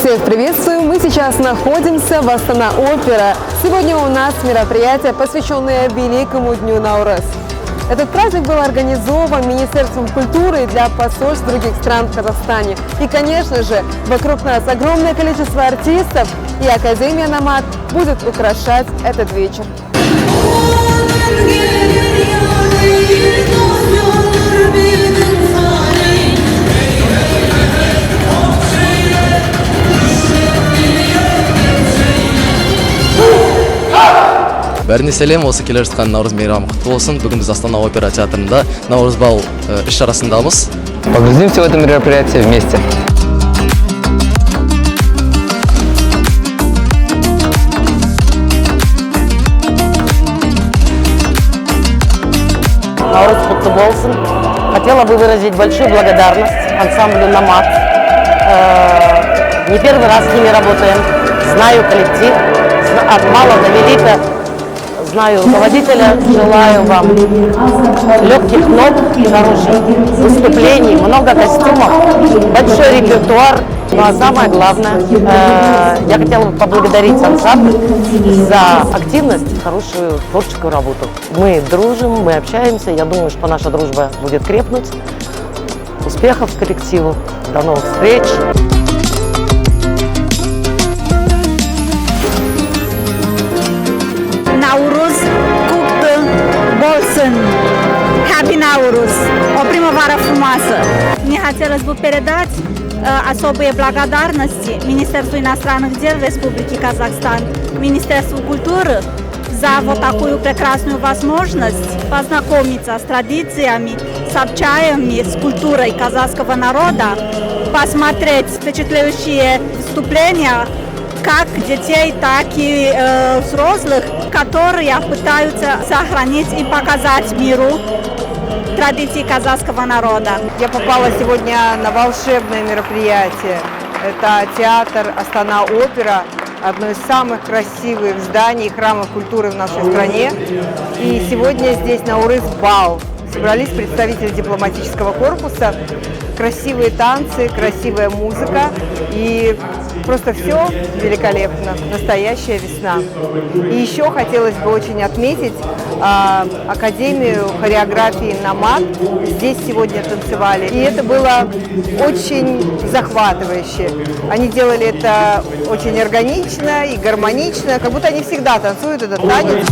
Всех приветствую! Мы сейчас находимся в Астана Опера. Сегодня у нас мероприятие, посвященное Великому дню Наурыз. Этот праздник был организован Министерством культуры для посольств других стран в Казахстане. И, конечно же, вокруг нас огромное количество артистов, и Академия Намат будет украшать этот вечер. Бәріне сәлем, осы келе жатқан Наурыз мейрамы құтты болсын. Бүгін біз Астана опера театрында Наурыз бал іс-шарасындамыз. Погрузимся в это мероприятие вместе. Наурыз құтты болсын. Хотела бы выразить большую благодарность ансамблю «Намат». Не первый раз с ними работаем. Знаю коллектив, от мала до велика. Знаю руководителя. Желаю вам легких ног, хороших выступлений, много костюмов, большой репертуар. Ну а самое главное, я хотела бы поблагодарить ансамбль за активность и хорошую творческую работу. Мы дружим, мы общаемся. Я думаю, что наша дружба будет крепнуть. Успехов коллективу. До новых встреч. Nauruz cuptă bolsân. Happy Nauruz! O primăvară frumoasă! Мне хотелось бы передать особые благодарности Министерству иностранных дел Республики Казахстан, Министерству культуры за вот такую прекрасную возможность познакомиться с традициями, с обычаями, с культурой казахского народа, посмотреть впечатляющие выступления как детей, так и взрослых, которые пытаются сохранить и показать миру традиции казахского народа. Я попала сегодня на волшебное мероприятие. Это театр Астана Опера, одно из самых красивых зданий, храмов культуры в нашей стране. И сегодня здесь Наурыз бал. Собрались представители дипломатического корпуса, красивые танцы, красивая музыка и просто все великолепно, настоящая весна. И еще хотелось бы очень отметить Академию хореографии Намат. Здесь сегодня танцевали, и это было очень захватывающе. Они делали это очень органично и гармонично, как будто они всегда танцуют этот танец.